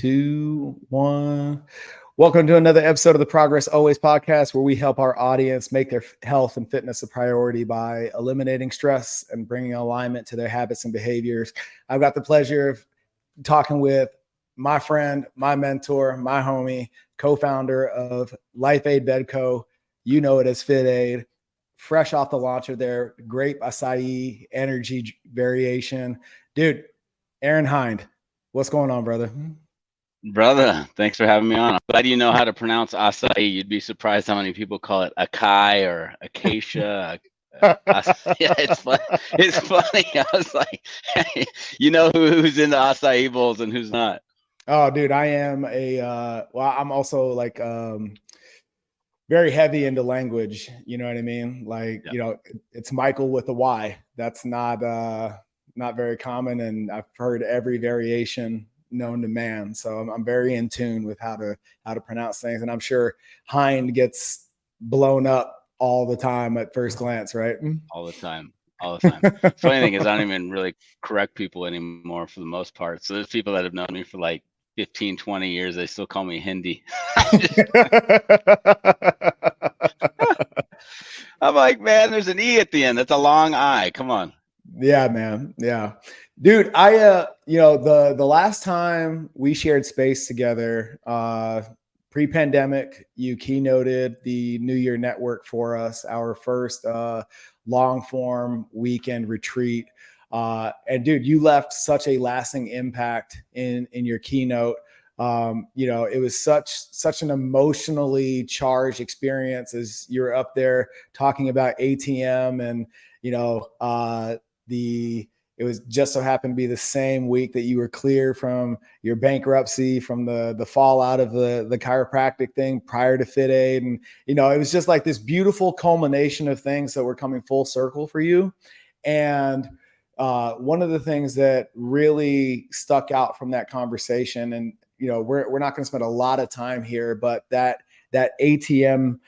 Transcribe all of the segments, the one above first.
two, one. Welcome to another episode of the Progress Always podcast, where we help our audience make their health and fitness a priority by eliminating stress and bringing alignment to their habits and behaviors. I've got the pleasure of talking with my friend, my mentor, my homie, co-founder of FitAid Bedco. You know it as FitAid. Fresh off the launch of their grape acai energy variation. Dude, Aaron Hinde, what's going on, brother? Brother, thanks for having me on. I'm glad you know how to pronounce acai. You'd be surprised how many people call it acai or acacia. Yeah, it's funny. It's funny. I was like, hey, you know who's into acai bowls and who's not. Oh, dude, I am I'm also like very heavy into language. You know what I mean? Like, yeah. It's Michael with a Y. That's not very common. And I've heard every variation known to man. So I'm very in tune with how to pronounce things. And I'm sure Hinde gets blown up all the time at first glance, right? All the time. The funny thing is I don't even really correct people anymore for the most part. So there's people that have known me for like 15, 20 years. They still call me Hinde. I'm like, man, there's an E at the end. That's a long I. Come on. Yeah, man. Yeah. Dude, I the last time we shared space together, pre-pandemic, you keynoted the New Year Network for us, our first long form weekend retreat. And dude, you left such a lasting impact in your keynote. It was such an emotionally charged experience as you're up there talking about ATM, and it was just so happened to be the same week that you were clear from your bankruptcy, from the fallout of the chiropractic thing prior to FitAid. And, it was just like this beautiful culmination of things that were coming full circle for you. And one of the things that really stuck out from that conversation, and, we're not going to spend a lot of time here, but that ATM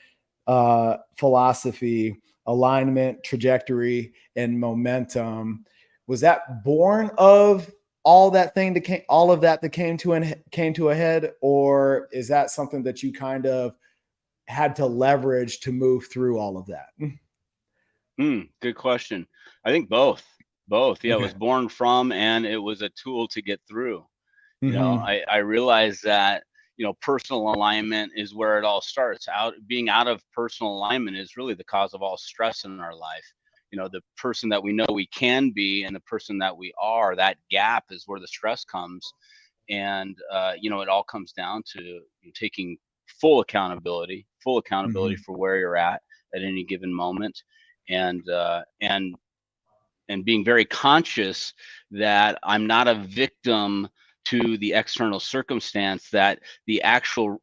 philosophy, alignment, trajectory, and momentum, was that born of all of that that came to a head, or is that something that you kind of had to leverage to move through all of that? Good question. I think both. Yeah, okay. It was born from, and it was a tool to get through. I realized that, personal alignment is where it all starts. Being out of personal alignment is really the cause of all stress in our life. The person that we know we can be and the person that we are, that gap is where the stress comes. And, it all comes down to taking full accountability for where you're at any given moment. And being very conscious that I'm not a victim to the external circumstance, that the actual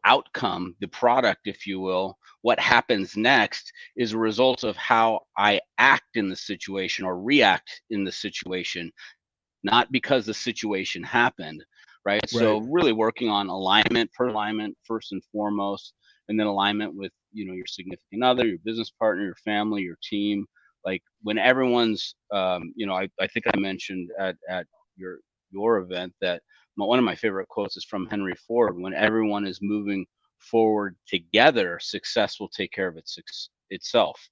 outcome, the product, if you will, what happens next is a result of how I act in the situation or react in the situation, not because the situation happened, right? So really working on alignment first and foremost, and then alignment with, your significant other, your business partner, your family, your team. Like when everyone's, I think I mentioned at your event that one of my favorite quotes is from Henry Ford: when everyone is moving forward together, success will take care of itself.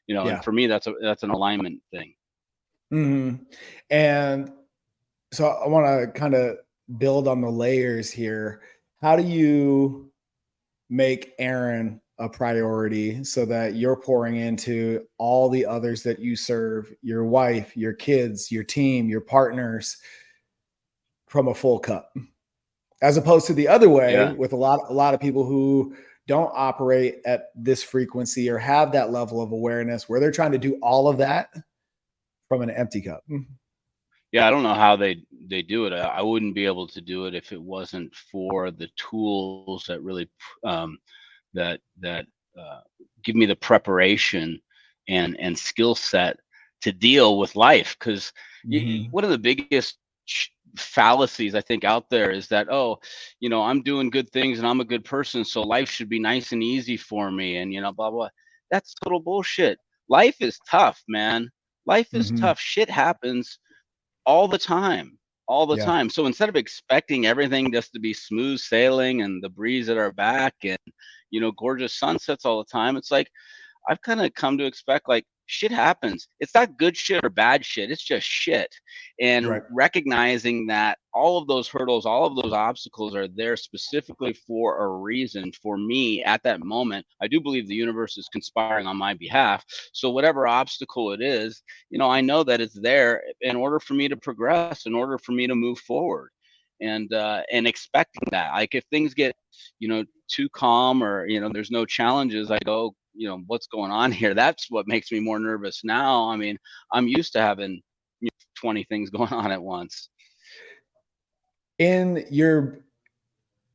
And for me, that's an alignment thing. Mm-hmm. And so I want to kind of build on the layers here. How do you make Aaron a priority so that you're pouring into all the others that you serve, your wife, your kids, your team, your partners, from a full cup, as opposed to the other way with a lot of people who don't operate at this frequency or have that level of awareness where they're trying to do all of that from an empty cup? Yeah, I don't know how they do it. I wouldn't be able to do it if it wasn't for the tools that really give me the preparation and skill set to deal with life. Because one of the biggest fallacies I think out there is that, I'm doing good things and I'm a good person, so life should be nice and easy for me, and blah blah. That's total bullshit. Life is tough, man. Life is tough. Shit happens all the time. all the Yeah. time. So instead of expecting everything just to be smooth sailing and the breeze at our back and, gorgeous sunsets all the time, it's like I've kind of come to expect like shit happens. It's not good shit or bad shit. It's just shit. And Right. recognizing that all of those hurdles, all of those obstacles are there specifically for a reason for me at that moment. I do believe the universe is conspiring on my behalf. So whatever obstacle it is, I know that it's there in order for me to progress, in order for me to move forward. And expecting that, like if things get too calm or there's no challenges, I go, what's going on here? That's what makes me more nervous now. I mean, I'm used to having 20 things going on at once. In your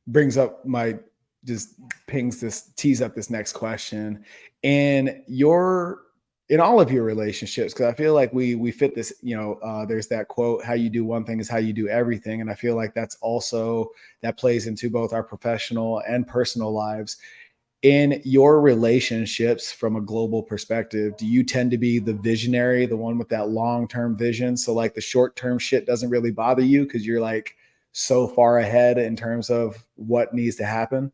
brings up my just pings this tease up this next question in all of your relationships, because I feel like we fit this, there's that quote, how you do one thing is how you do everything, and I feel like that plays into both our professional and personal lives. In your relationships from a global perspective, do you tend to be the visionary, the one with that long-term vision, so like the short-term shit doesn't really bother you because you're like so far ahead in terms of what needs to happen?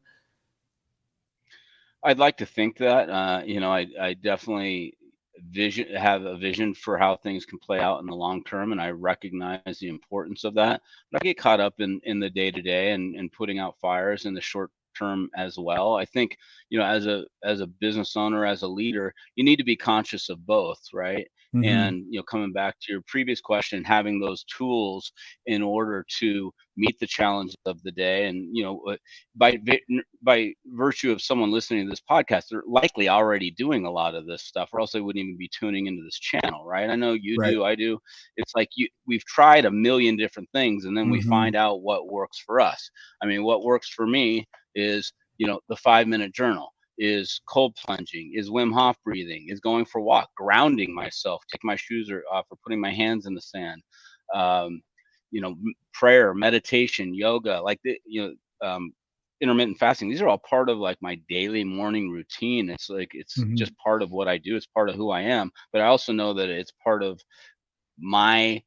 I'd like to think that, I definitely have a vision for how things can play out in the long term, and I recognize the importance of that. But I get caught up in the day to day and putting out fires in the short term as well. I think, as a business owner, as a leader, you need to be conscious of both, right? Mm-hmm. And coming back to your previous question, having those tools in order to meet the challenges of the day, and by virtue of someone listening to this podcast, they're likely already doing a lot of this stuff, or else they wouldn't even be tuning into this channel, right? I know you Right. do, I do. It's like we've tried a million different things, and then we Mm-hmm. find out what works for us. I mean, what works for me is, the 5-minute journal, is cold plunging, is Wim Hof breathing, is going for a walk, grounding myself, taking my shoes off or putting my hands in the sand. Um, prayer, meditation, yoga, like intermittent fasting. These are all part of like my daily morning routine. It's like it's Mm-hmm. just part of what I do. It's part of who I am. But I also know that it's part of my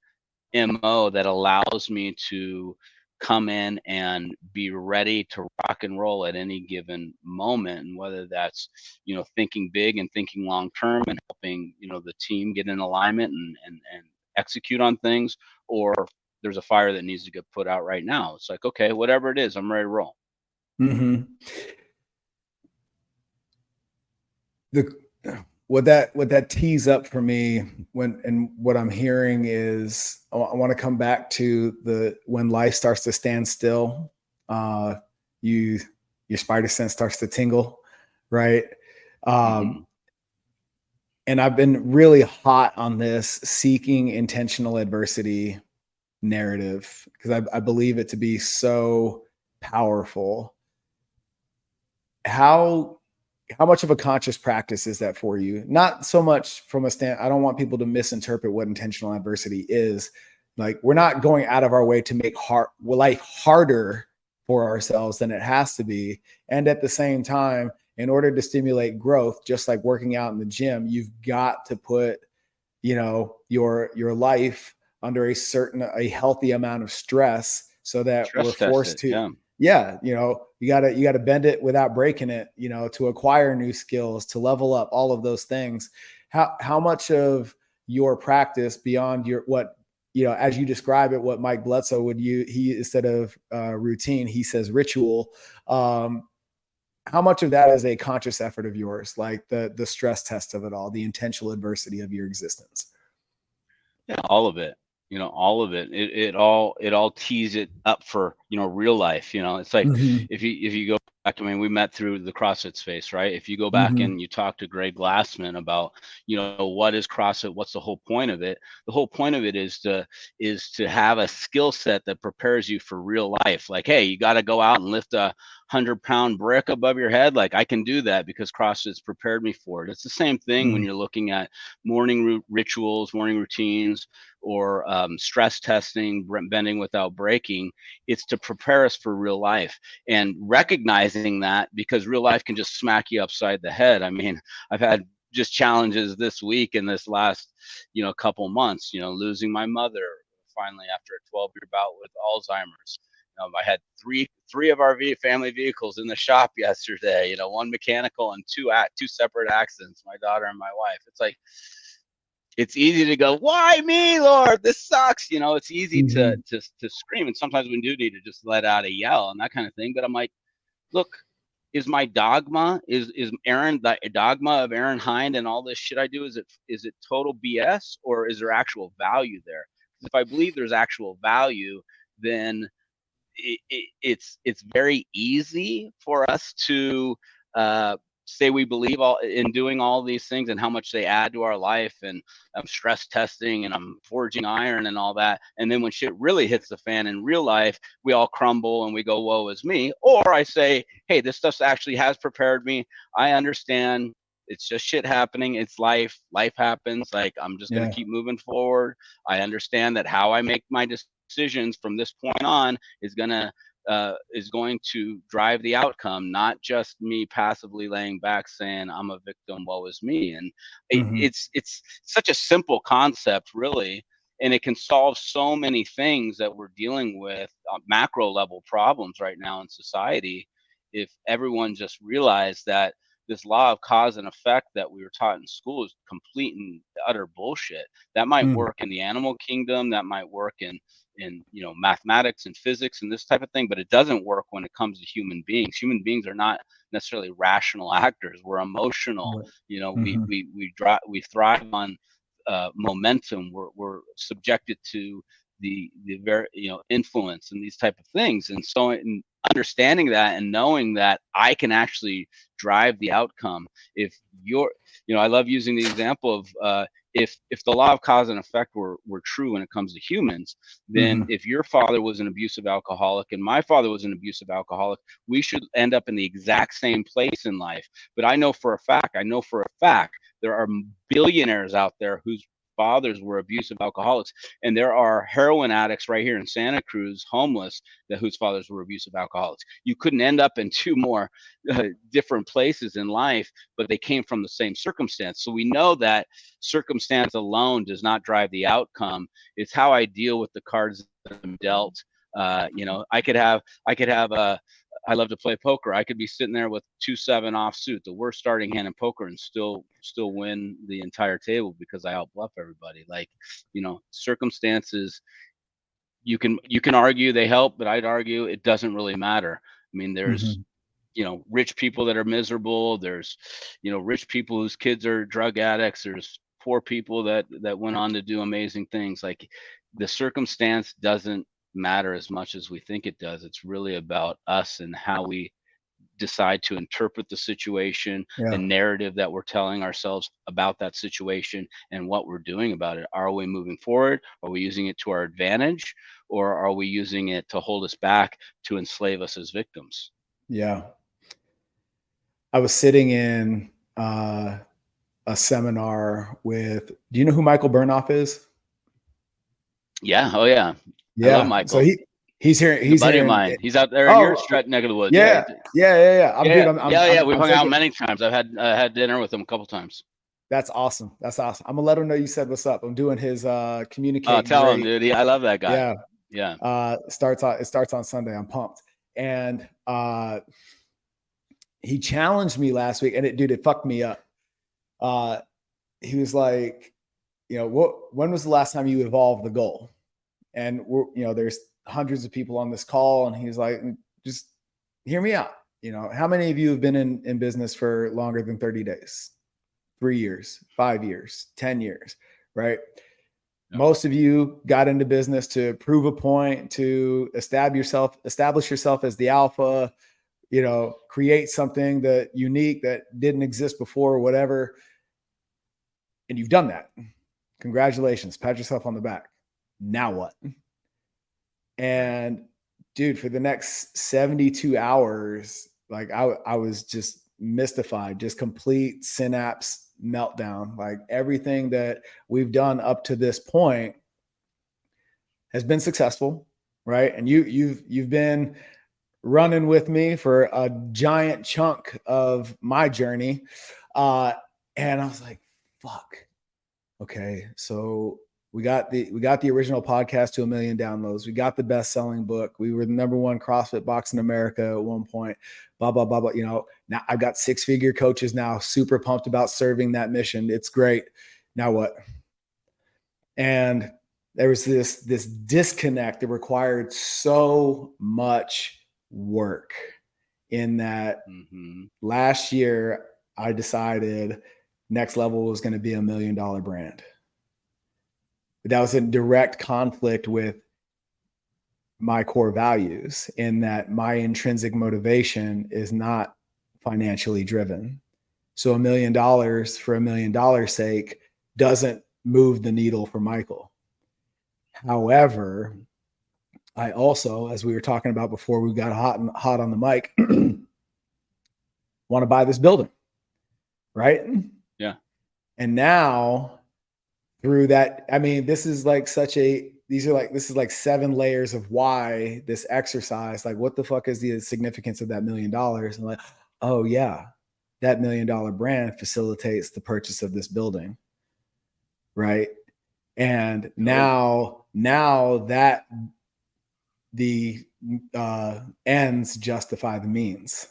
MO that allows me to come in and be ready to rock and roll at any given moment. And whether that's, thinking big and thinking long term and helping, the team get in alignment and execute on things, or there's a fire that needs to get put out right now. It's like, okay, whatever it is, I'm ready to roll. Mm-hmm. The what that tees up for me and what I'm hearing is I want to come back to the when life starts to stand still, uh, you your spider sense starts to tingle, right? Mm-hmm. Um, and I've been really hot on this seeking intentional adversity narrative because I believe it to be so powerful. How how much of a conscious practice is that for you? Not so much from a stand. I don't want people to misinterpret what intentional adversity is. Like we're not going out of our way to make life harder for ourselves than it has to be. And at the same time, in order to stimulate growth, just like working out in the gym, you've got to put, your life under a healthy amount of stress so that we're Stress test forced it. to, Yeah. yeah, you gotta bend it without breaking it, to acquire new skills, to level up, all of those things. How much of your practice beyond your what as you describe it, what Mike Bledsoe would he instead of routine, he says ritual. Um, how much of that is a conscious effort of yours, like the stress test of it all, the intentional adversity of your existence? Yeah, all of it. All of it. It all tees it up for, real life. It's like Hmm. if you go back, I mean, we met through the CrossFit space, right? If you go back Hmm. and you talk to Greg Glassman about, what is CrossFit, what's the whole point of it? The whole point of it is to have a skill set that prepares you for real life. Like, hey, you got to go out and lift a 100-pound brick above your head. Like I can do that because CrossFit's prepared me for it. It's the same thing when Hmm. you're looking at morning rituals, morning routines, or stress testing, bending without breaking. It's to prepare us for real life and recognizing that, because real life can just smack you upside the head. I mean, I've had just challenges this week and this last, couple months, losing my mother, finally after a 12-year bout with Alzheimer's. I had three of our family vehicles in the shop yesterday. One mechanical and two separate accidents. My daughter and my wife. It's like, it's easy to go, why me, Lord? This sucks. It's easy to scream, and sometimes we do need to just let out a yell and that kind of thing. But I'm like, look, is my dogma, is Aaron, the dogma of Aaron Hinde and all this shit I do, is it total BS, or is there actual value there? Because if I believe there's actual value, then it's very easy for us to say we believe in doing all these things and how much they add to our life, and I'm stress testing and I'm forging iron and all that, and then when shit really hits the fan in real life, we all crumble and we go, woe is me. Or I say, hey, this stuff actually has prepared me. I understand it's just shit happening. It's life happens. Like, I'm just going to keep moving forward. I understand that how I make my decisions from this point on is going to drive the outcome, not just me passively laying back saying I'm a victim, woe is me. And it's such a simple concept, really, and it can solve so many things that we're dealing with, macro level problems right now in society, if everyone just realized that this law of cause and effect that we were taught in school is complete and utter bullshit. That might work in the animal kingdom, that might work in mathematics and physics and this type of thing, but it doesn't work when it comes to human beings. Human beings are not necessarily rational actors. We're emotional. We thrive on momentum. We're subjected to the very influence and these type of things. And so in understanding that and knowing that I can actually drive the outcome, if you're I love using the example of if the law of cause and effect were true when it comes to humans, then if your father was an abusive alcoholic and my father was an abusive alcoholic, we should end up in the exact same place in life. But I know for a fact there are billionaires out there whose fathers were abusive alcoholics, and there are heroin addicts right here in Santa Cruz, homeless, whose fathers were abusive alcoholics. You couldn't end up in two more different places in life, but they came from the same circumstance. So we know that circumstance alone does not drive the outcome. It's how I deal with the cards that I'm dealt. I could have I love to play poker. I could be sitting there with 2-7 offsuit, the worst starting hand in poker, and still win the entire table because I outbluff everybody. Like, circumstances, you can argue they help, but I'd argue it doesn't really matter. I mean, there's rich people that are miserable. There's rich people whose kids are drug addicts. There's poor people that went on to do amazing things. Like, the circumstance doesn't matter as much as we think it does. It's really about us and how we decide to interpret the situation, the narrative that we're telling ourselves about that situation, and what we're doing about it. Are we moving forward? Are we using it to our advantage, or are we using it to hold us back, to enslave us as victims? Yeah. I was sitting in a seminar with, do you know who Michael Burnoff is? Yeah. Oh yeah. Yeah. I love Michael. So he's here. He's a buddy here of mine. He's out there in your neck of the woods. Yeah. We've hung out many times. I've had dinner with him a couple times. That's awesome. I'm gonna let him know you said what's up. I'm doing his communicate. Oh, tell him, dude. I love that guy. Yeah. It starts on Sunday. I'm pumped. And he challenged me last week, and it fucked me up. He was like, when was the last time you evolved the goal? And there's hundreds of people on this call, and he's like, just hear me out. How many of you have been in business for longer than 30 days, 3 years, 5 years, 10 years, right? Yeah. Most of you got into business to prove a point, to establish yourself as the alpha, create something that unique that didn't exist before or whatever. And you've done that. Congratulations. Pat yourself on the back. Now what? And dude, for the next 72 hours, like I was just mystified, just complete synapse meltdown. Like, everything that we've done up to this point has been successful, right? And you've been running with me for a giant chunk of my journey. And I was like, fuck. Okay. So We got the original podcast to 1 million downloads. We got the best-selling book. We were the #1 CrossFit box in America at one point. Blah, blah, blah, blah. You know, now I've got 6-figure coaches now, super pumped about serving that mission. It's great. Now what? And there was this disconnect that required so much work in that last year I decided Next Level was going to be $1 million brand. But that was in direct conflict with my core values, in that my intrinsic motivation is not financially driven. So $1 million for $1 million sake doesn't move the needle for Michael. However, I also, as we were talking about before we got hot on the mic, want to buy this building, right? Yeah. And now through that, I mean, this is like this is like 7 layers of why this exercise, like what the fuck is the significance of that $1 million? And like, oh yeah, that $1 million brand facilitates the purchase of this building. Right. And now that the ends justify the means.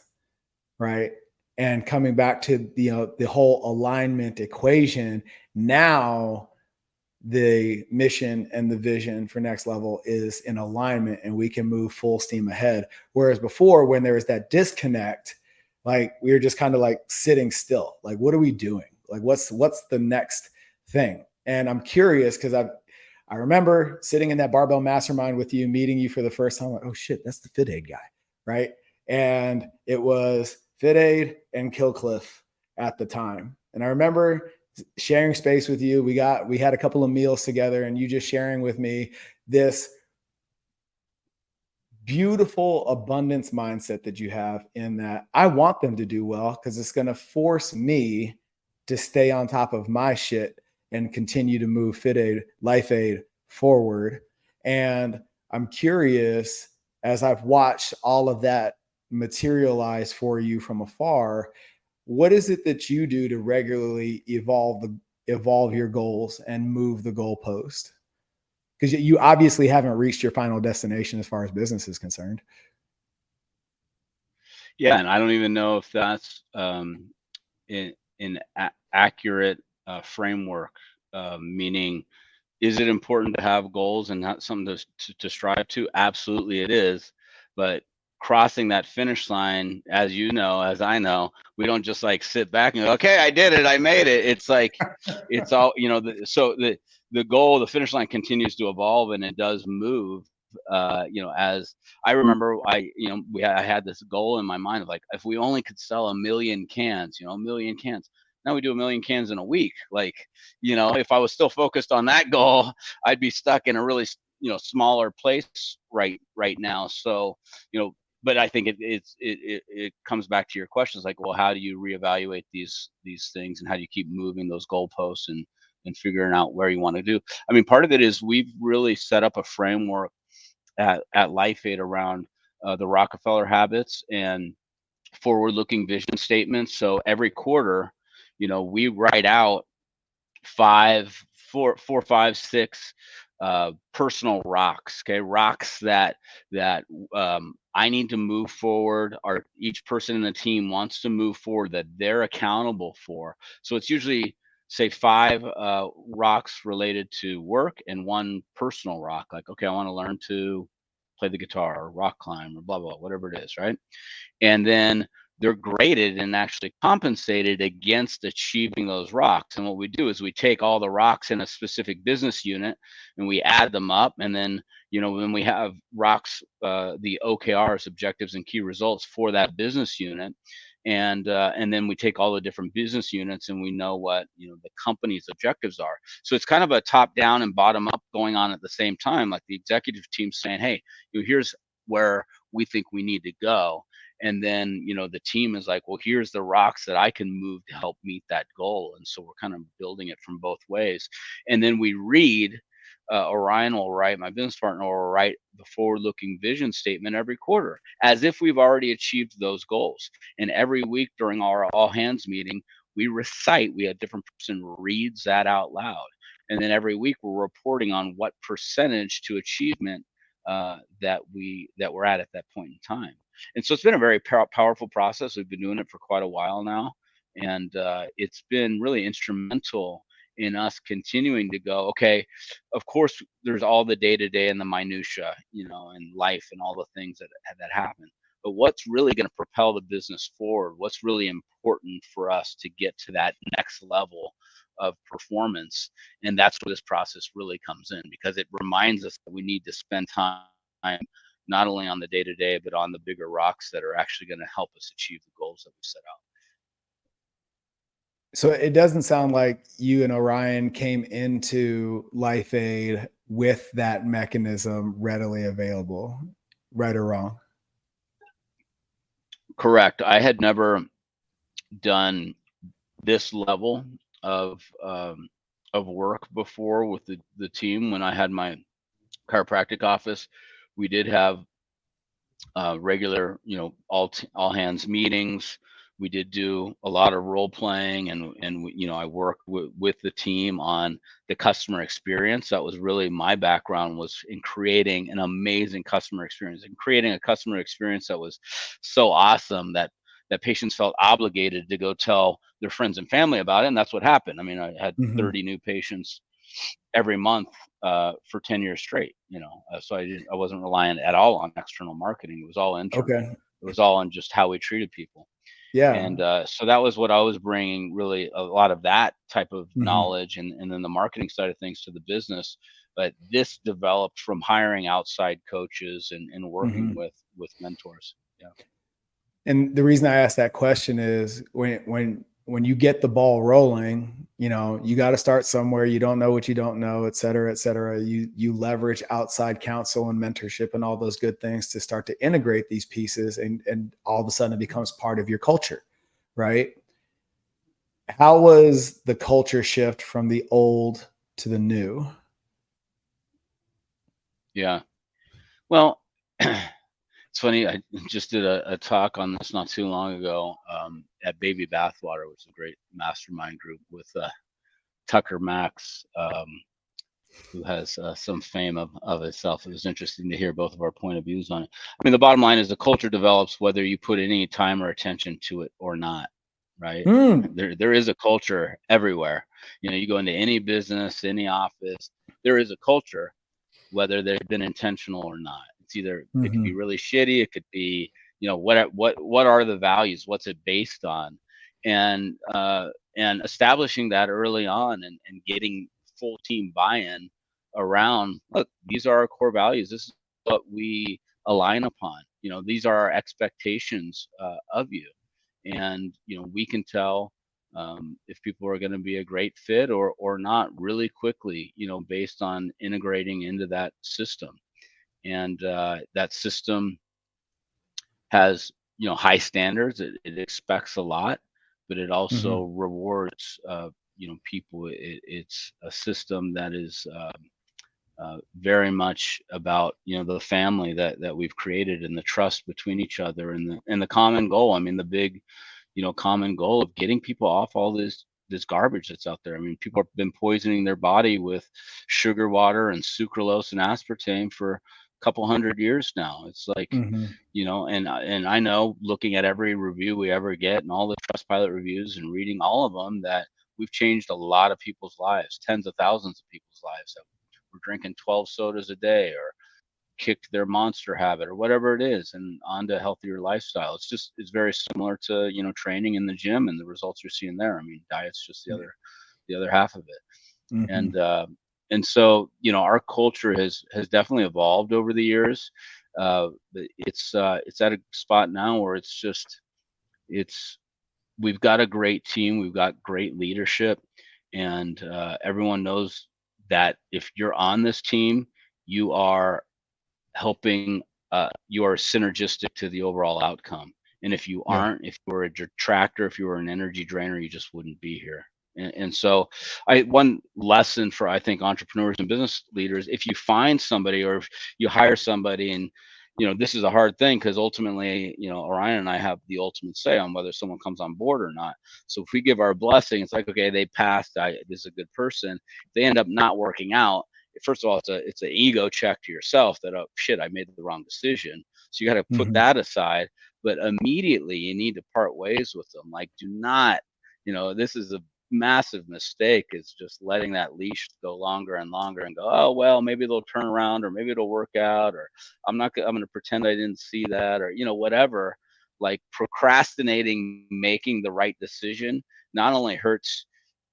Right. And coming back to the whole alignment equation, now the mission and the vision for Next Level is in alignment and we can move full steam ahead. Whereas before, when there was that disconnect, like we were just kind of like sitting still. Like, what are we doing? Like, what's the next thing? And I'm curious because I remember sitting in that barbell mastermind with you, meeting you for the first time. Like, oh shit, that's the FitAid guy, right? And it was FitAid and Killcliff at the time. And I remember sharing space with you. We had a couple of meals together and you just sharing with me this beautiful abundance mindset that you have, in that I want them to do well because it's going to force me to stay on top of my shit and continue to move FitAid, LifeAid forward. And I'm curious, as I've watched all of that materialize for you from afar, what is it that you do to regularly evolve your goals and move the goalpost? Because you obviously haven't reached your final destination as far as business is concerned. Yeah, and I don't even know if that's accurate framework. Meaning, is it important to have goals and not something to strive to? Absolutely, it is. But crossing that finish line, as you know, as I know, we don't just like sit back and go, okay, I did it, I made it. It's like, it's all, so the goal, the finish line continues to evolve and it does move. As I remember, I had this goal in my mind of like, if we only could sell 1 million cans, 1 million cans. Now we do 1 million cans in a week. Like, if I was still focused on that goal, I'd be stuck in a really, smaller place right now. So, but I think it comes back to your questions, like, well, how do you reevaluate these things, and how do you keep moving those goalposts and figuring out where you want to do? I mean, part of it is we've really set up a framework at LifeAid around the Rockefeller habits and forward-looking vision statements. So every quarter, we write out 4, 5, 6 personal rocks. Okay, rocks that I need to move forward, or each person in the team wants to move forward, that they're accountable for. So it's usually, say, 5 rocks related to work and 1 personal rock. Like, okay, I want to learn to play the guitar or rock climb or blah, blah, whatever it is, right? And then they're graded and actually compensated against achieving those rocks. And what we do is we take all the rocks in a specific business unit and we add them up. And then, when we have rocks, the OKRs, objectives and key results for that business unit. And then we take all the different business units and we know what, the company's objectives are. So it's kind of a top down and bottom up going on at the same time. Like the executive team saying, hey, here's where we think we need to go. And then, the team is like, well, here's the rocks that I can move to help meet that goal. And so we're kind of building it from both ways. And then we read, Orion will write, my business partner will write the forward-looking vision statement every quarter, as if we've already achieved those goals. And every week during our all hands meeting, we recite, we have a different person reads that out loud. And then every week we're reporting on what percentage to achievement that we're at that point in time. And so it's been a very powerful process. We've been doing it for quite a while now, and it's been really instrumental in us continuing to go, okay, of course there's all the day-to-day and the minutia, and life and all the things that happen, but what's really going to propel the business forward, what's really important for us to get to that next level of performance. And that's where this process really comes in, because it reminds us that we need to spend time not only on the day-to-day, but on the bigger rocks that are actually going to help us achieve the goals that we set out. So it doesn't sound like you and Orion came into FitAid with that mechanism readily available, right or wrong? Correct. I had never done this level of work before with the team. When I had my chiropractic office, we did have regular, all hands meetings. We did do a lot of role playing, and I worked with the team on the customer experience. That was really my background, was in creating an amazing customer experience, and creating a customer experience that was so awesome that patients felt obligated to go tell their friends and family about it. And that's what happened. I mean, I had 30 new patients every month for 10 years straight, so I wasn't reliant at all on external marketing. It was all internal. Okay. It was all on just how we treated people. Yeah. And so that was what I was bringing, really a lot of that type of knowledge, and then the marketing side of things to the business. But this developed from hiring outside coaches and working with mentors. Yeah. And the reason I asked that question is when you get the ball rolling, you got to start somewhere. You don't know what you don't know, et cetera, et cetera. You leverage outside counsel and mentorship and all those good things to start to integrate these pieces, and all of a sudden it becomes part of your culture, right? How was the culture shift from the old to the new? Yeah. Well, it's funny. I just did a talk on this not too long ago at Baby Bathwater, which is a great mastermind group with Tucker Max, who has some fame of itself. It was interesting to hear both of our point of views on it. I mean, the bottom line is the culture develops whether you put any time or attention to it or not, right? There is a culture everywhere. You go into any business, any office, there is a culture, whether they've been intentional or not. It's either it could be really shitty, it could be, what are the values, what's it based on, and establishing that early on, and getting full team buy-in around, look, these are our core values, this is what we align upon, these are our expectations of you, and we can tell if people are going to be a great fit or not really quickly, based on integrating into that system. And that system has, high standards. It expects a lot, but it also rewards, people. It's a system that is very much about, the family that we've created, and the trust between each other, and the common goal. I mean, the big, common goal of getting people off all this garbage that's out there. I mean, people have been poisoning their body with sugar water and sucralose and aspartame for a couple hundred years now. It's like, and I know, looking at every review we ever get and all the Trustpilot reviews and reading all of them, that we've changed a lot of people's lives, tens of thousands of people's lives, that we're drinking 12 sodas a day, or kicked their monster habit, or whatever it is, and onto a healthier lifestyle. It's very similar to, training in the gym and the results you're seeing there. I mean, diet's just the other half of it. And so, our culture has definitely evolved over the years. But it's at a spot now where we've got a great team, we've got great leadership, and everyone knows that if you're on this team, you are helping, you are synergistic to the overall outcome. And if you aren't, if you were a detractor, if you were an energy drainer, you just wouldn't be here. And so one lesson for, I think, entrepreneurs and business leaders, if you find somebody, or if you hire somebody, and this is a hard thing because ultimately, Orion and I have the ultimate say on whether someone comes on board or not. So if we give our blessing, it's like, okay, they passed. This is a good person. If they end up not working out, first of all, it's an ego check to yourself that, oh shit, I made the wrong decision. So you got to put that aside. But immediately you need to part ways with them. Like, do not, this is a massive mistake, is just letting that leash go longer and longer and go, oh well, maybe they'll turn around, or maybe it'll work out, or I'm going to pretend I didn't see that, or whatever. Like, procrastinating making the right decision not only hurts,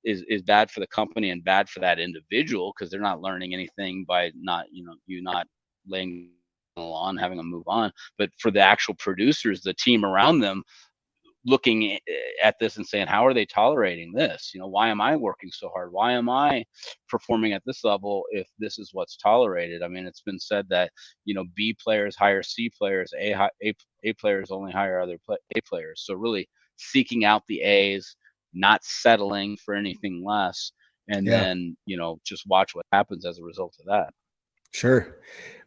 is bad for the company and bad for that individual, because they're not learning anything by not you not laying on, having them move on, but for the actual producers, the team around them, looking at this and saying, how are they tolerating this? Why am I working so hard? Why am I performing at this level if this is what's tolerated? I mean, it's been said that, B players hire C players, A players only hire other A players. So really seeking out the A's, not settling for anything less, and then, just watch what happens as a result of that. Sure.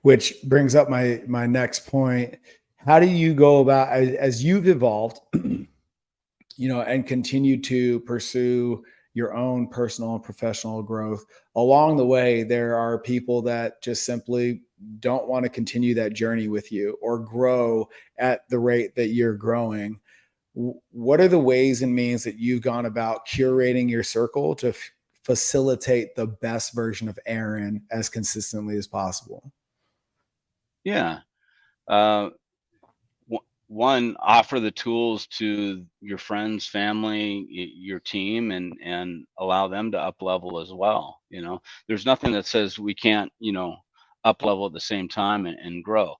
Which brings up my next point. How do you go about, as you've evolved, and continue to pursue your own personal and professional growth? Along the way, there are people that just simply don't want to continue that journey with you or grow at the rate that you're growing. What are the ways and means that you've gone about curating your circle to facilitate the best version of Aaron as consistently as possible? Yeah. One, offer the tools to your friends, family, your team, and allow them to up level as well. There's nothing that says we can't, up level at the same time and grow.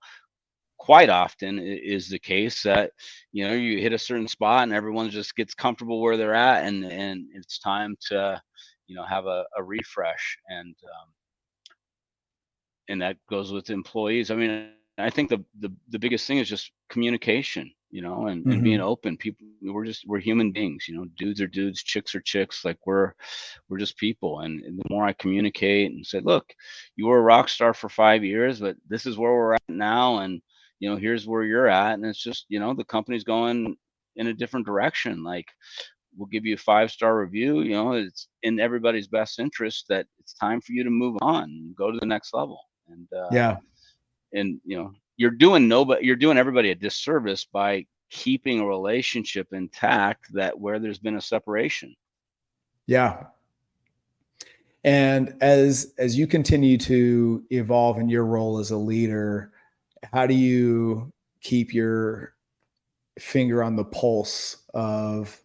Quite often is the case that, you hit a certain spot and everyone just gets comfortable where they're at, and it's time to, have a refresh. And that goes with employees. I mean, I think the biggest thing is just communication, and being open. People, we're human beings, dudes are dudes, chicks are chicks. Like, we're just people. And the more I communicate and say, look, you were a rock star for 5 years, but this is where we're at now, and here's where you're at, and it's just, the company's going in a different direction. Like, we'll give you a 5-star review. It's in everybody's best interest that it's time for you to move on and go to the next level. And you're doing everybody a disservice by keeping a relationship intact that where there's been a separation. Yeah. And as you continue to evolve in your role as a leader, how do you keep your finger on the pulse of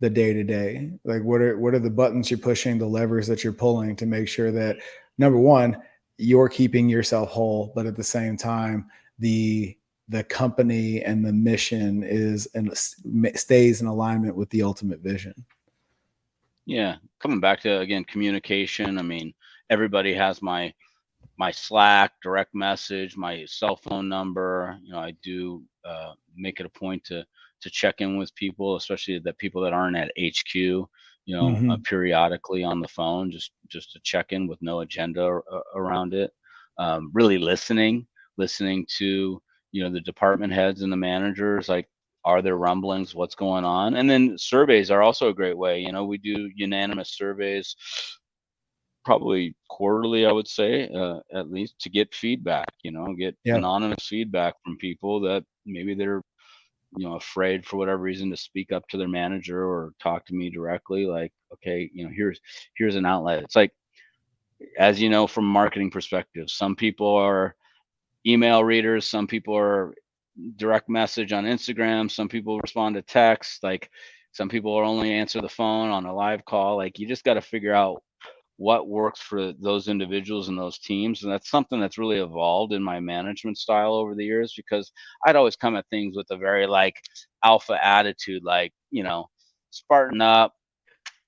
the day-to-day? Like, what are the buttons you're pushing, the levers that you're pulling to make sure that, number one, you're keeping yourself whole, but at the same time, the company and the mission stays in alignment with the ultimate vision? Yeah. Coming back to, again, communication. I mean, everybody has my Slack, direct message, my cell phone number. I do make it a point to check in with people, especially the people that aren't at HQ, periodically on the phone, just to check in with no agenda around it. Really listening to, the department heads and the managers. Like, are there rumblings? What's going on? And then surveys are also a great way. We do unanimous surveys, probably quarterly, I would say, at least, to get feedback, get anonymous feedback from people that maybe they're, afraid for whatever reason to speak up to their manager or talk to me directly. Like, okay, here's an outlet. It's like, as you know, from a marketing perspective, some people are email readers, some people are direct message on Instagram, some people respond to text, like some people only answer the phone on a live call. Like, you just got to figure out what works for those individuals and those teams. And that's something that's really evolved in my management style over the years, because I'd always come at things with a very like alpha attitude, like, Spartan up,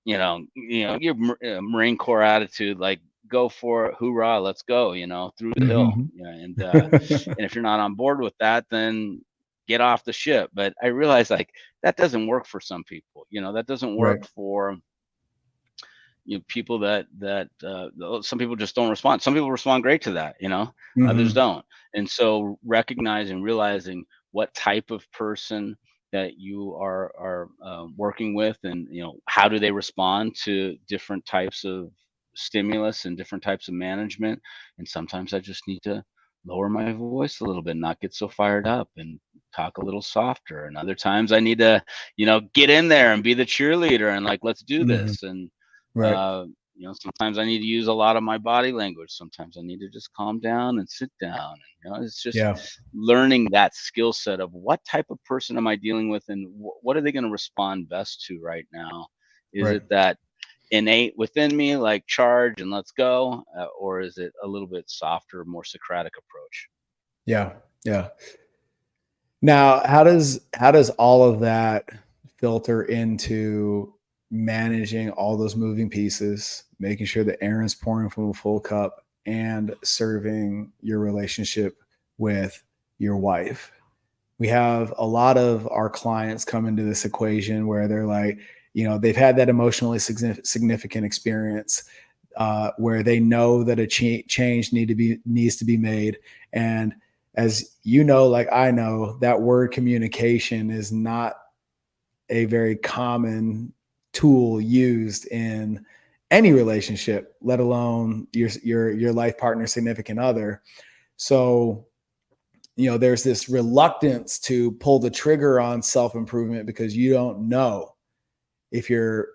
your Marine Corps attitude, like, go for it, hoorah, let's go, through the hill. And if you're not on board with that, then get off the ship. But I realized, like, that doesn't work for some people. That doesn't work for people that some people just don't respond. Some people respond great to that, others don't. And so recognizing, realizing what type of person that you are working with, and how do they respond to different types of stimulus and different types of management. And sometimes I just need to lower my voice a little bit, not get so fired up, and talk a little softer. And other times I need to get in there and be the cheerleader and, like, let's do Hmm. this. And Right. uh sometimes I need to use a lot of my body language. Sometimes I need to just calm down and sit down. It's just Yeah. learning that skill set of what type of person am I dealing with, and what are they going to respond best to right now. Is Right. it that innate within me, like charge and let's go, or is it a little bit softer, more Socratic approach? Yeah. Yeah. Now, how does all of that filter into managing all those moving pieces, making sure that Aaron's pouring from a full cup and serving your relationship with your wife? We have a lot of our clients come into this equation where they're like, they've had that emotionally significant experience where they know that a change needs to be made. And as you know, like I know, that word communication is not a very common tool used in any relationship, let alone your life partner, significant other. So there's this reluctance to pull the trigger on self-improvement because you don't know if your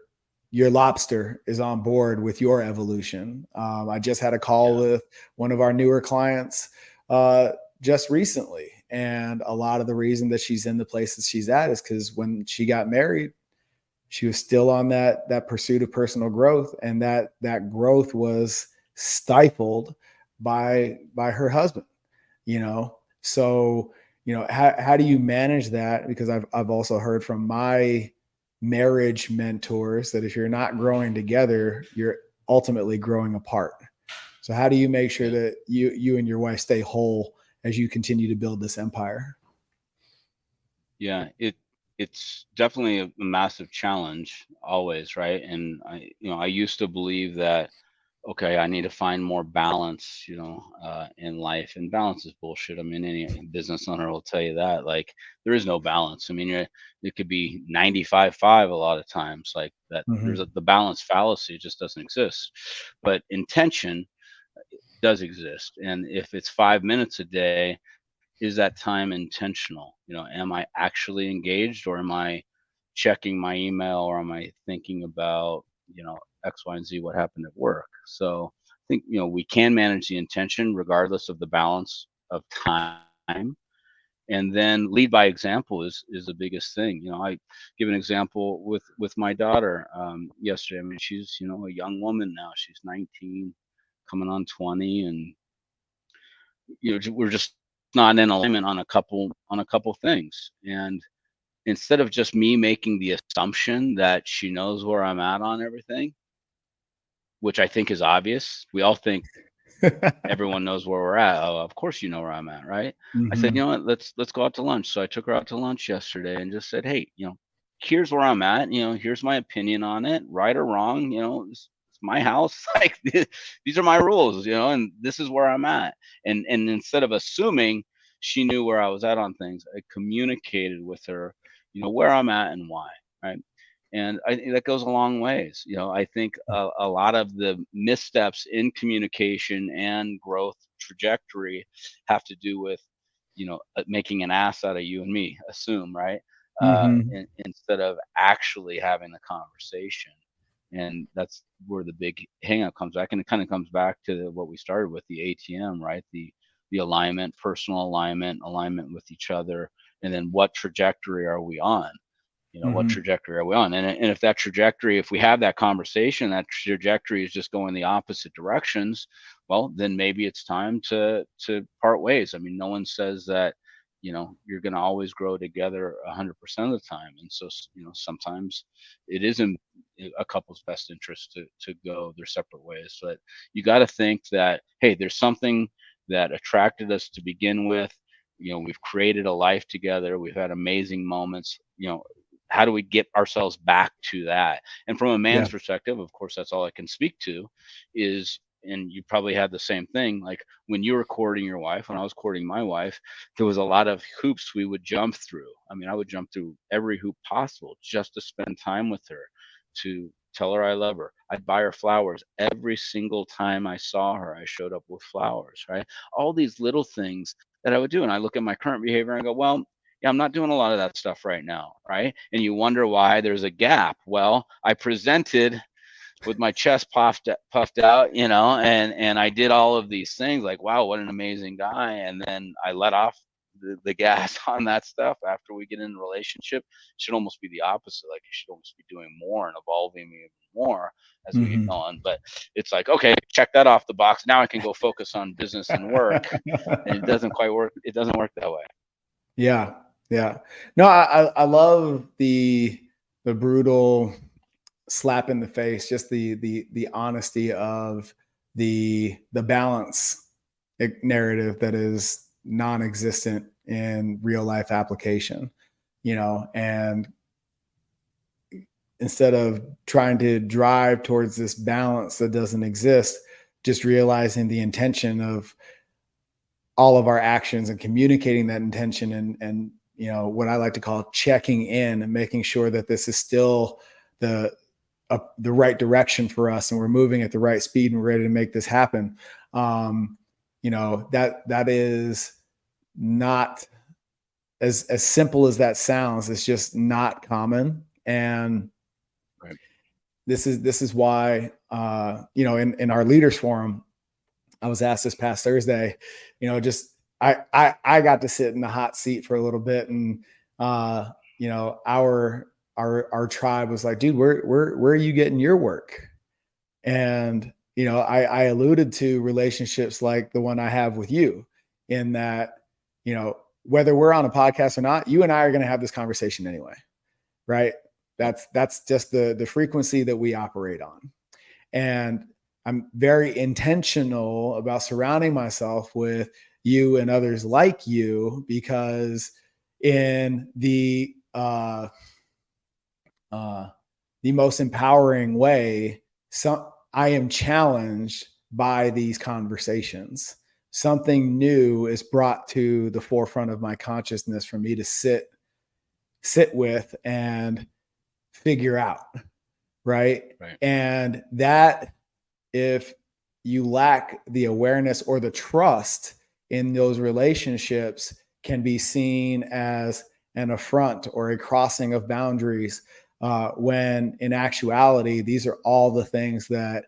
lobster is on board with your evolution. I just had a call Yeah. with one of our newer clients uh, just recently, and a lot of the reason that she's in the place that she's at is because when she got married, she was still on that pursuit of personal growth, and that growth was stifled by her husband. So how do you manage that? Because I've also heard from my marriage mentors that if you're not growing together, you're ultimately growing apart. So how do you make sure Yeah. that you and your wife stay whole as you continue to build this empire? Yeah, it's definitely a massive challenge always, right? And I used to believe that, okay, I need to find more balance, in life. And balance is bullshit. I mean, any business owner will tell you that. Like, there is no balance. I mean, it could be 95-5 a lot of times. Like that, Mm-hmm. the balance fallacy just doesn't exist. But intention does exist. And if it's 5 minutes a day, is that time intentional? Am I actually engaged, or am I checking my email, or am I thinking about, X, Y, and Z, what happened at work? So I think, we can manage the intention regardless of the balance of time. And then lead by example is the biggest thing. I give an example with my daughter yesterday. I mean, she's, a young woman now. She's 19, coming on 20, and we're just not in alignment on a couple things. And instead of just me making the assumption that she knows where I'm at on everything, which I think is obvious, we all think everyone knows where we're at. Oh, of course you know where I'm at, right? I said, Mm-hmm. you know what, let's go out to lunch. So I took her out to lunch yesterday and just said, hey, here's where I'm at. Here's my opinion on it, right or wrong. It's my house. Like, these are my rules. And this is where I'm at. And instead of assuming she knew where I was at on things, I communicated with her, where I'm at and why. Right. And I think that goes a long ways. I think a lot of the missteps in communication and growth trajectory have to do with, making an ass out of you and me, assume, right? Mm-hmm. Instead of actually having the conversation. And that's where the big hangup comes back. And it kind of comes back to what we started with, the ATM, right? The alignment, personal alignment with each other, and then what trajectory are we on? What Mm-hmm. trajectory are we on? And if that trajectory, if we have that conversation, that trajectory is just going the opposite directions, well, then maybe it's time to part ways. I mean, no one says that, you're going to always grow together 100% of the time. And so, sometimes it is in a couple's best interest to go their separate ways. But you got to think that, hey, there's something that attracted us to begin with. We've created a life together. We've had amazing moments. How do we get ourselves back to that? And from a Yeah. man's perspective, of course, that's all I can speak to, is and you probably had the same thing. Like when you were courting your wife, when I was courting my wife, there was a lot of hoops we would jump through. I mean, I would jump through every hoop possible just to spend time with her, to tell her I love her. I'd buy her flowers every single time I saw her. I showed up with flowers, right? All these little things that I would do. And I look at my current behavior and I go, well, yeah, I'm not doing a lot of that stuff right now, right? And you wonder why there's a gap. Well, I presented with my chest puffed out, and I did all of these things like, wow, what an amazing guy. And then I let off the gas on that stuff after we get in a relationship. It should almost be the opposite. Like you should almost be doing more and evolving even more as we get Mm-hmm. going. But it's like, okay, check that off the box. Now I can go focus on business and work. And it doesn't quite work. It doesn't work that way. Yeah. Yeah. No, I love the brutal slap in the face, just the honesty of the balance narrative that is non-existent in real life application, and instead of trying to drive towards this balance that doesn't exist, just realizing the intention of all of our actions and communicating that intention, and what I like to call checking in and making sure that this is still the right direction for us and we're moving at the right speed and we're ready to make this happen. That is not as simple as that sounds. It's just not common. And Right. this is why, in our leaders forum, I was asked this past Thursday, I got to sit in the hot seat for a little bit, and our tribe was like, dude, where are you getting your work? And I alluded to relationships like the one I have with you, in that whether we're on a podcast or not, you and I are going to have this conversation anyway, right? That's just the frequency that we operate on. And I'm very intentional about surrounding myself with you and others like you, because in the most empowering way, I am challenged by these conversations. Something new is brought to the forefront of my consciousness for me to sit with and figure out. Right. And that, if you lack the awareness or the trust in those relationships, can be seen as an affront or a crossing of boundaries, when in actuality, these are all the things that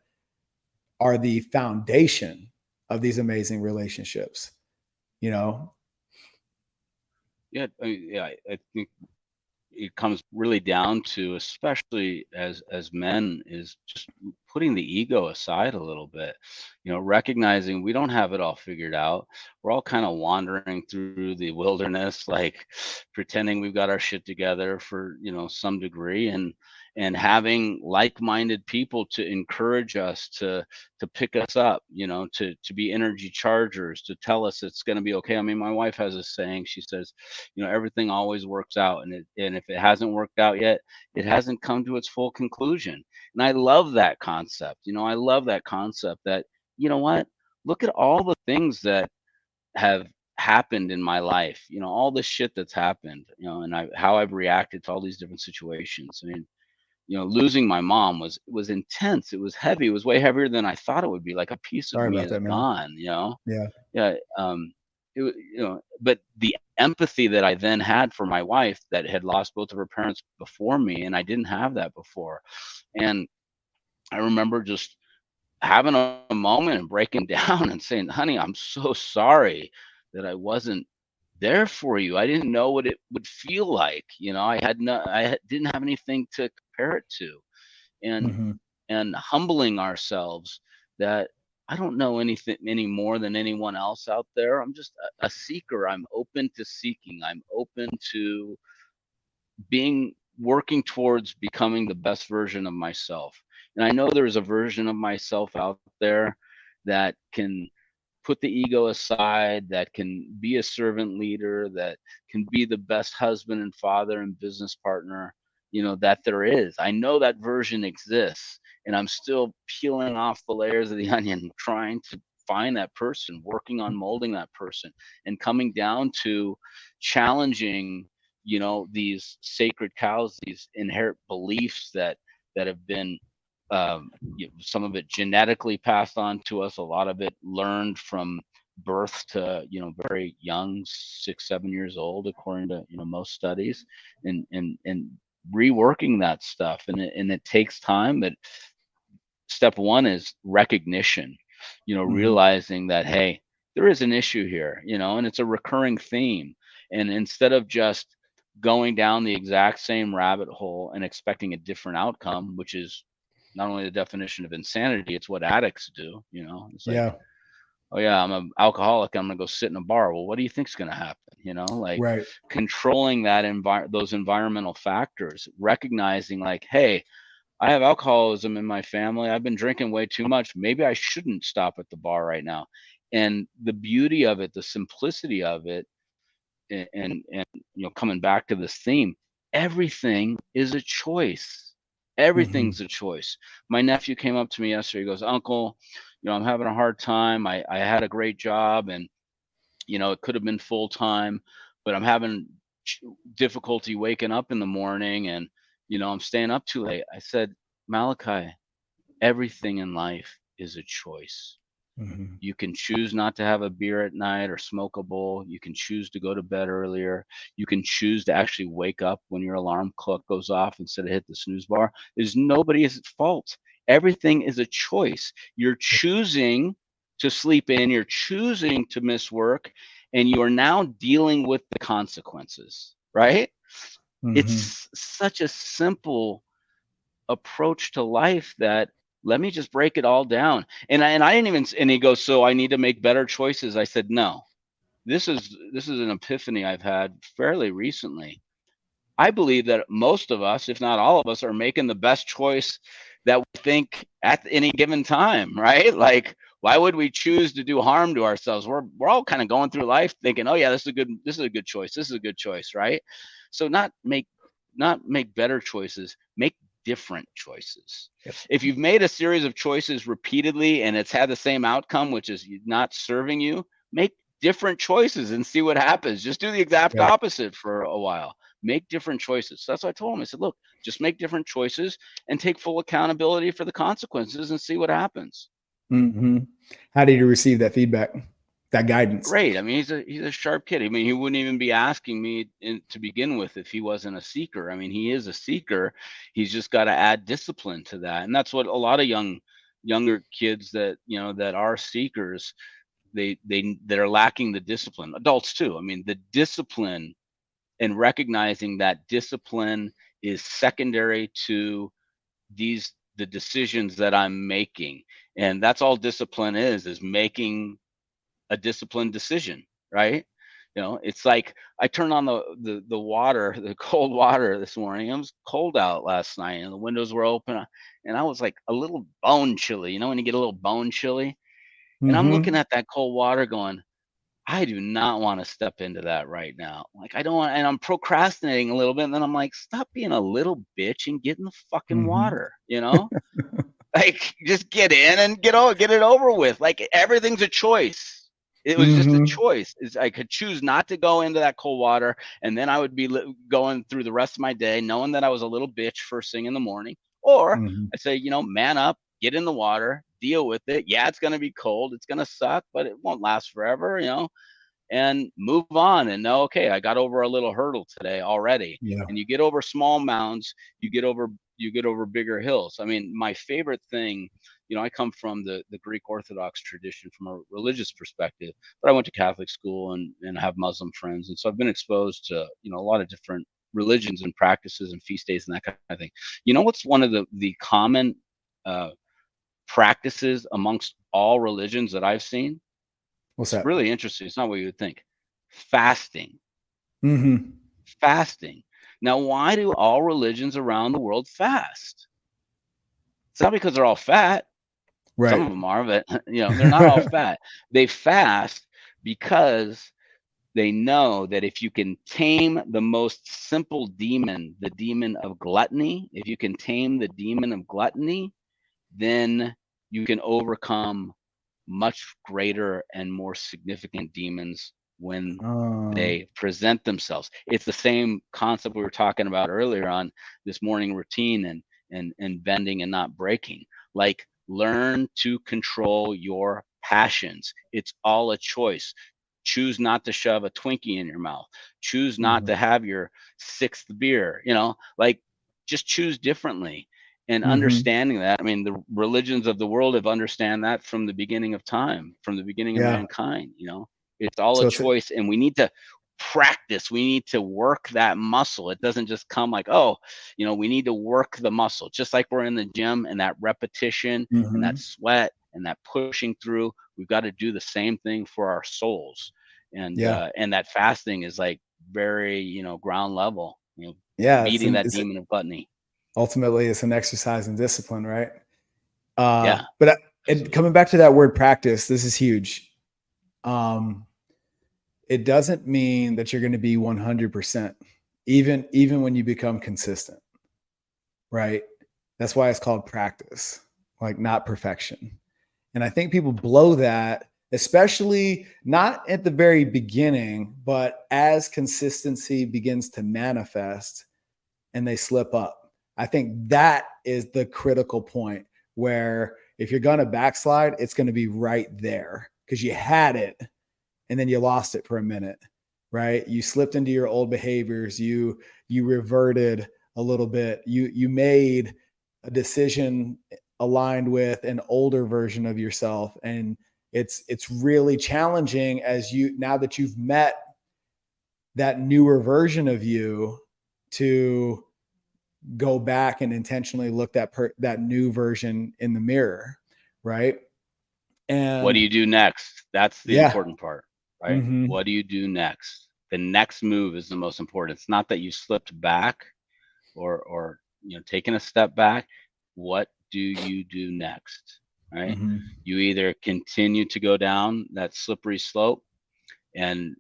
are the foundation of these amazing relationships. Yeah, I think it comes really down to, especially as men, is just putting the ego aside a little bit, recognizing we don't have it all figured out. We're all kind of wandering through the wilderness, like pretending we've got our shit together for some degree, and having like-minded people to encourage us, to pick us up, to be energy chargers, to tell us it's going to be okay. I mean, my wife has a saying. She says, everything always works out, and if it hasn't worked out yet, it hasn't come to its full conclusion. And I love that concept. I love that concept that, what, look at all the things that have happened in my life, all the shit that's happened, and how I've reacted to all these different situations. I mean, losing my mom was intense. It was heavy. It was way heavier than I thought it would be. Like a piece of Sorry me about is that, man. gone, Yeah. Yeah. But the empathy that I then had for my wife that had lost both of her parents before me, and I didn't have that before. And I remember just having a moment and breaking down and saying, honey, I'm so sorry that I wasn't there for you. I didn't know what it would feel like. Didn't have anything to compare it to. And Mm-hmm. and humbling ourselves that I don't know anything any more than anyone else out there. I'm just a seeker. I'm open to seeking. I'm open to working towards becoming the best version of myself. And I know there's a version of myself out there that can put the ego aside, that can be a servant leader, that can be the best husband and father and business partner. that there is. I know that version exists, and I'm still peeling off the layers of the onion, trying to find that person, working on molding that person, and coming down to challenging, these sacred cows, these inherent beliefs that have been, some of it genetically passed on to us, a lot of it learned from birth to very young, 6 7 years old, according to most studies, and reworking that stuff, and it takes time. But step one is recognition, realizing that, hey, there is an issue here, and it's a recurring theme. And instead of just going down the exact same rabbit hole and expecting a different outcome, which is not only the definition of insanity, it's what addicts do. It's like, Yeah. oh yeah, I'm an alcoholic, I'm gonna go sit in a bar. Well, what do you think's gonna happen? Like, Right. controlling those environmental factors, recognizing, like, hey, I have alcoholism in my family. I've been drinking way too much. Maybe I shouldn't stop at the bar right now. And the beauty of it, the simplicity of it, and coming back to this theme, everything is a choice. Hmm. Everything's a choice. My nephew came up to me yesterday. He goes, Uncle, I'm having a hard time. I had a great job, and it could have been full time, but I'm having difficulty waking up in the morning, and I'm staying up too late. I said, Malachi, everything in life is a choice. Hmm. You can choose not to have a beer at night or smoke a bowl. You can choose to go to bed earlier. You can choose to actually wake up when your alarm clock goes off instead of hit the snooze bar. There's nobody's fault. Everything is a choice. You're choosing to sleep in, you're choosing to miss work, and you are now dealing with the consequences, right? Hmm. It's such a simple approach to life that, let me just break it all down. And I didn't even, and he goes, so I need to make better choices. I said, no, this is an epiphany I've had fairly recently. I believe that most of us, if not all of us, are making the best choice that we think at any given time, right? Like, why would we choose to do harm to ourselves? We're all kind of going through life thinking, oh yeah, this is a good choice. This is a good choice, right? So not make better choices, make different choices. Yep. If you've made a series of choices repeatedly and it's had the same outcome, which is not serving you, make different choices and see what happens. Just do the exact Right. opposite for a while. Make different choices. So that's what I told him. I said, look, just make different choices and take full accountability for the consequences and see what happens. Hmm. How did you receive that feedback, that guidance? Great. I mean, he's a sharp kid. I mean, he wouldn't even be asking me to begin with if he wasn't a seeker. I mean, he is a seeker. He's just got to add discipline to that, and that's what a lot of younger kids that are seekers, that are lacking the discipline. Adults too. I mean, the discipline, and recognizing that discipline is secondary to the decisions that I'm making, and that's all discipline is making a disciplined decision, right? It's like I turned on the water, the cold water this morning. It was cold out last night, and the windows were open, and I was like a little bone chilly. When you get a little bone chilly, and I'm looking Hmm. at that cold water, going, I do not want to step into that right now. Like, I don't want, and I'm procrastinating a little bit, and then I'm like, stop being a little bitch and get in the fucking Hmm. water. Like, just get in and get it over with. Like, everything's a choice. It was just a Hmm. choice. I could choose not to go into that cold water, and then I would be going through the rest of my day knowing that I was a little bitch first thing in the morning. Or Hmm. I say, man up, get in the water, deal with it. Yeah, it's going to be cold. It's going to suck, but it won't last forever. And move on and know, okay, I got over a little hurdle today already. Yeah. And you get over small mounds, you get over bigger hills. I mean, my favorite thing, I come from the Greek Orthodox tradition from a religious perspective, but I went to Catholic school and have Muslim friends. And so I've been exposed to, a lot of different religions and practices and feast days and that kind of thing. What's one of the common uh, practices amongst all religions that I've seen? What's It's that? really interesting. It's not what you would think. Fasting. Hmm. Fasting. Now, why do all religions around the world fast? It's not because they're all fat. Some Right. of them are, but they're not all fat. They fast because they know that if you can tame the most simple demon, the demon of gluttony, if you can tame the demon of gluttony, then you can overcome much greater and more significant demons when they present themselves. It's the same concept we were talking about earlier on this morning routine and bending and not breaking. Like, learn to control your passions. It's all a choice. Choose not to shove a Twinkie in your mouth. Choose not to have your sixth beer, like, just choose differently. And understanding that, I mean, the religions of the world have understand that from the beginning of time, from the beginning of Yeah. mankind. It's all So a it's choice, and we need to practice. We need to work that muscle. It doesn't just come like, oh, we need to work the muscle, just like we're in the gym, and that repetition and that sweat and that pushing through. We've got to do the same thing for our souls, and yeah. and that fasting is like very ground level. Yeah. Beating that demon of gluttony. Ultimately it's an exercise in discipline, right? Yeah. But coming back to that word practice, this is huge. It doesn't mean that you're going to be 100%, even when you become consistent, right? That's why it's called practice, like not perfection. And I think people blow that, especially not at the very beginning, but as consistency begins to manifest and they slip up. I think that is the critical point where if you're going to backslide, it's going to be right there because you had it and then you lost it for a minute, right? You slipped into your old behaviors. You reverted a little bit. You made a decision aligned with an older version of yourself, and it's really challenging now that you've met that newer version of you to go back and intentionally look that new version in the mirror, right? And what do you do next? That's the important part, right? Mm-hmm. What do you do next? The next move is the most important. It's not that you slipped back or taking a step back. What do you do next? Right? Mm-hmm. You either continue to go down that slippery slope, and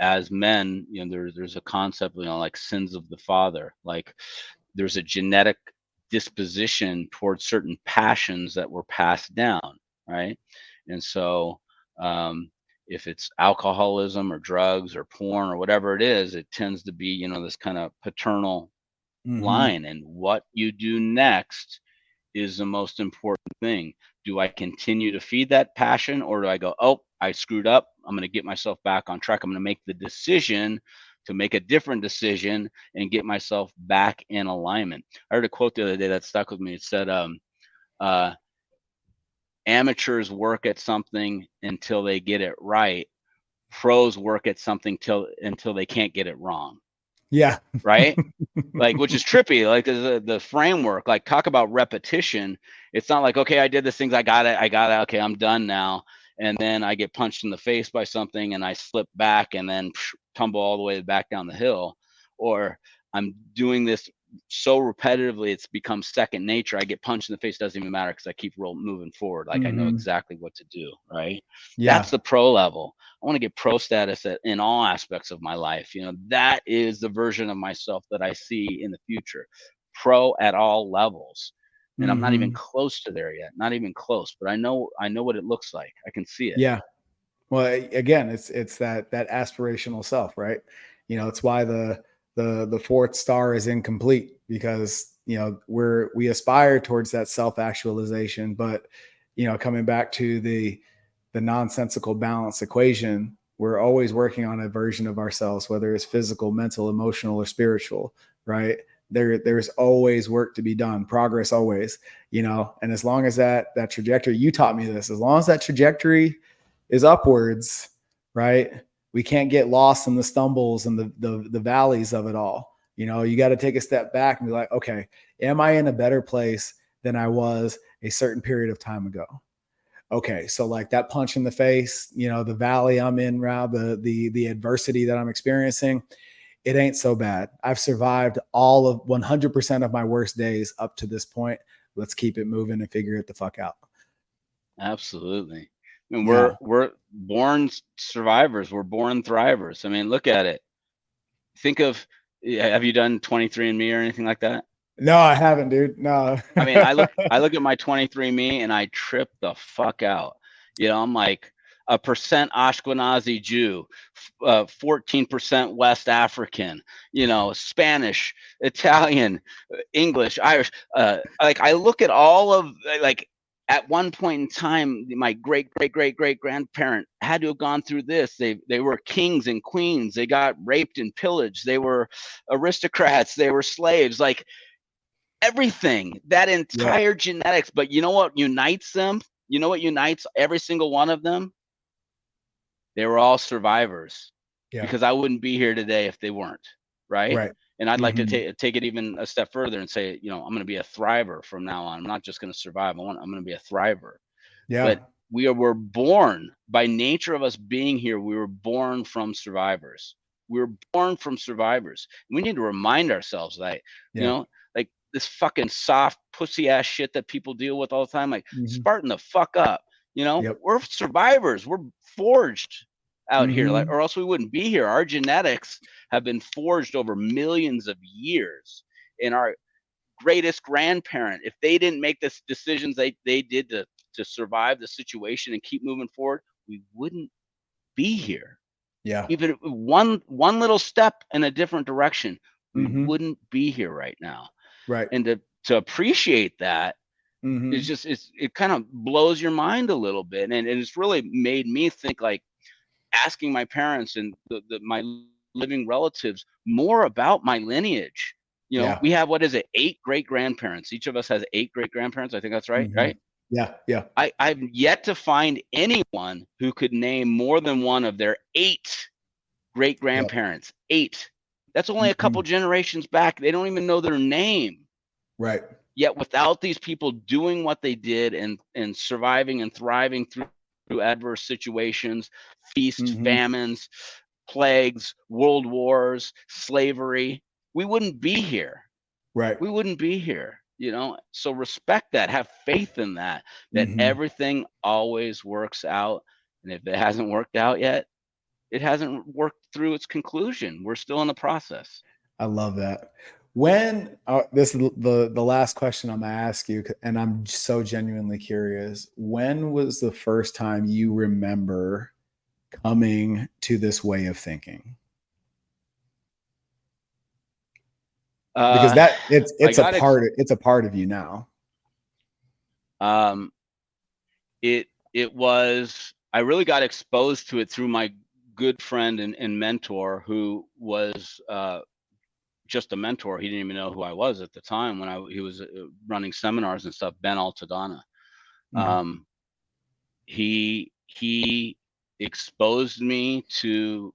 as men, there's a concept, like sins of the father. Like, there's a genetic disposition towards certain passions that were passed down, right? And so, if it's alcoholism or drugs or porn or whatever it is, it tends to be, this kind of paternal line. And what you do next is the most important thing. Do I continue to feed that passion, or do I go, oh, I screwed up, I'm going to get myself back on track, I'm going to make the decision to make a different decision and get myself back in alignment? I heard a quote the other day that stuck with me. It said, amateurs work at something until they get it right. Pros work at something until they can't get it wrong. Yeah. Right? Like, which is trippy. Like, the framework, like, talk about repetition. It's not like, okay, I did this things, I got it, okay, I'm done now. And then I get punched in the face by something and I slip back and then tumble all the way back down the hill. Or I'm doing this so repetitively, it's become second nature. I get punched in the face, doesn't even matter because I keep moving forward. Like, I know exactly what to do, right? Yeah. That's the pro level. I want to get pro status in all aspects of my life. That is the version of myself that I see in the future. Pro at all levels. And I'm not even close to there yet. Not even close, but I know what it looks like. I can see it. Yeah. Well, again, it's that aspirational self, right? It's why the fourth star is incomplete, because we aspire towards that self-actualization, but coming back to the nonsensical balance equation, we're always working on a version of ourselves, whether it's physical, mental, emotional, or spiritual, right? There's always work to be done, progress always, and as long as that trajectory, you taught me this, as long as that trajectory is upwards, right? We can't get lost in the stumbles and the valleys of it all. You got to take a step back and be like, okay, am I in a better place than I was a certain period of time ago? Okay, so like that punch in the face, the valley I'm in now, the adversity that I'm experiencing, it ain't so bad. I've survived all of 100% of my worst days up to this point. Let's keep it moving and figure it the fuck out. Absolutely. mean, Yeah. we're born survivors. We're born thrivers. I mean, look at it. Think of, have you done 23andMe or anything like that? No, I haven't, dude. No. I mean, I look at my 23andMe and I trip the fuck out. You know, I'm like a percent Ashkenazi Jew, 14% West African, you know, Spanish, Italian, English, Irish. Like I look at all of, like, at one point in time, my great grandparent had to have gone through this. They were kings and queens. They got raped and pillaged. They were aristocrats. They were slaves. Like, everything, that Yeah. entire genetics. But you know what unites them? You know what unites every single one of them? They were all survivors, Yeah. because I wouldn't be here today if they weren't, right? Right. And I'd like to Hmm. take it even a step further and say, you know, I'm going to be a thriver from now on. I'm not just going to survive. I'm going to be a thriver. Yeah. But were born, by nature of us being here, we were born from survivors. We were born from survivors. We need to remind ourselves that, you Yeah. know, like this fucking soft pussy ass shit that people deal with all the time. Like, Hmm. Spartan the fuck up. You know, Yep. we're survivors. We're forged out here, like, Hmm. or else we wouldn't be here. Our genetics have been forged over millions of years. And our greatest grandparent, if they didn't make the decisions they did to survive the situation and keep moving forward, we wouldn't be here. Yeah. Even one little step in a different direction, we Hmm. wouldn't be here right now. Right. And to appreciate that, it's Hmm. just, it kind of blows your mind a little bit. And it's really made me think, like, asking my parents and my living relatives more about my lineage. You know, Yeah. we have, what is it, 8 great grandparents. Each of us has 8 great grandparents. I think that's right, Hmm. right? Yeah. Yeah. I've yet to find anyone who could name more than one of their 8 great Yep. grandparents. 8. That's only a couple Hmm. generations back. They don't even know their name. Right. Yet without these people doing what they did and surviving and thriving through adverse situations, feast, Hmm. famines, plagues, world wars, slavery, we wouldn't be here. Right. We wouldn't be here, you know? So respect that, have faith in that, that Hmm. everything always works out. And if it hasn't worked out yet, it hasn't worked through its conclusion. We're still in the process. I love that. When this is the last question I'm gonna ask you, and I'm so genuinely curious. When was the first time you remember coming to this way of thinking? Because Uh, that I it's a got part of you now. um, it was, I really got exposed to it through my good friend and mentor, who was just a mentor. He didn't even know who I was at the time when he was running seminars and stuff. Ben Altadonna. Mhm. Um, he exposed me to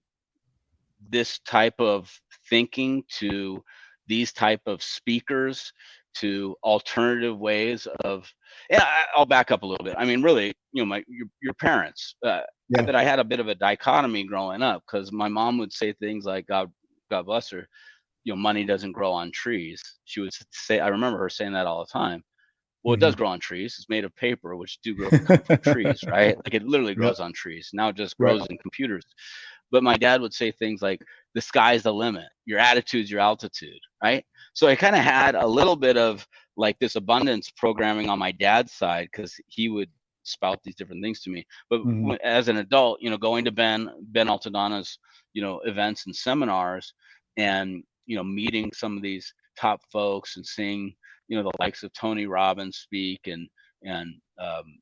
this type of thinking, to these type of speakers, to alternative ways of. And I'll back up a little bit. I mean, really, you know, your parents. Yeah. That I had a bit of a dichotomy growing up, because my mom would say things like, God bless her, you know, money doesn't grow on trees. She would say, I remember her saying that all the time. Well, it does Mhm. grow on trees. It's made of paper, which come from trees, right? Like, it literally Yep. grows on trees. Now it just Right. grows in computers. But my dad would say things like, the sky's the limit. Your attitude's your altitude, right? So I kind of had a little bit of, like, this abundance programming on my dad's side, because he would spout these different things to me. But Mhm. as an adult, you know, going to Ben Altadonna's, you know, events and seminars, and, you know, meeting some of these top folks and seeing, you know, the likes of Tony Robbins speak, and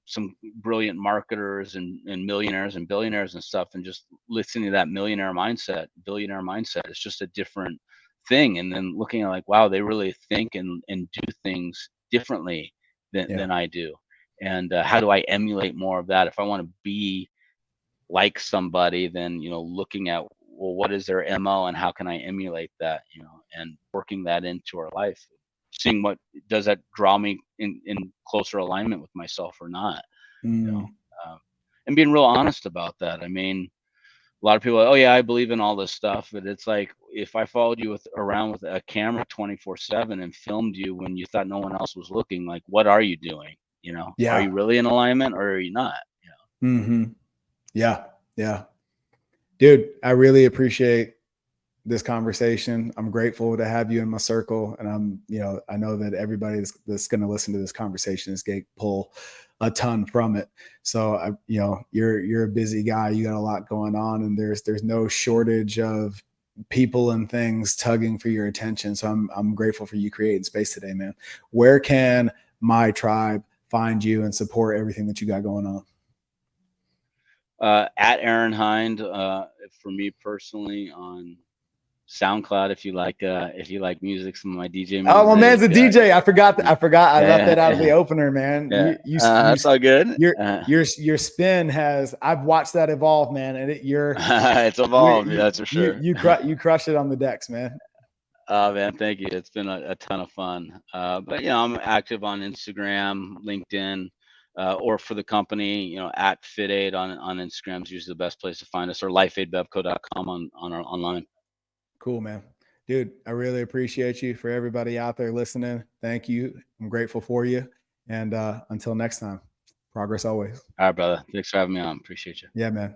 some brilliant marketers and millionaires and billionaires and stuff, and just listening to that billionaire mindset. It's just a different thing. And then looking at, like, wow, they really think and do things differently Yeah. than I do. And how do I emulate more of that? If I want to be like somebody, then, you know, looking at, well, what is their MO and how can I emulate that, you know, and working that into our life, seeing what does that draw me in closer alignment with myself or not, you know, Mm. um, and being real honest about that. I mean, a lot of people are, oh yeah, I believe in all this stuff, but it's like, if I followed you around with a camera 24/7 and filmed you when you thought no one else was looking, like, what are you doing? You know, are Yeah. you really in alignment or are you not? Mm-hmm. Yeah. Yeah. Dude, I really appreciate this conversation. I'm grateful to have you in my circle. And I know that everybody that's going to listen to this conversation is going to pull a ton from it. So you're a busy guy. You got a lot going on, and there's no shortage of people and things tugging for your attention. So I'm grateful for you creating space today, man. Where can my tribe find you and support everything that you got going on? At Aaron Hind, for me personally, on SoundCloud, if you like music, some of my DJ music. Oh, my man's a DJ. I forgot. I left that out of the Yeah, opener, man. that's all good. Your spin has. I've watched that evolve, man, and it's evolved. That's for sure. You crush it on the decks, man. Oh man, thank you. It's been a ton of fun. But I'm active on Instagram, LinkedIn, or for the company, at FitAid on Instagram is usually the best place to find us, or lifeaidbevco.com on our online. Cool, man. Dude, I really appreciate you. For everybody out there listening, thank you. I'm grateful for you. And until next time, progress always. All right, brother. Thanks for having me on. Appreciate you. Yeah, man.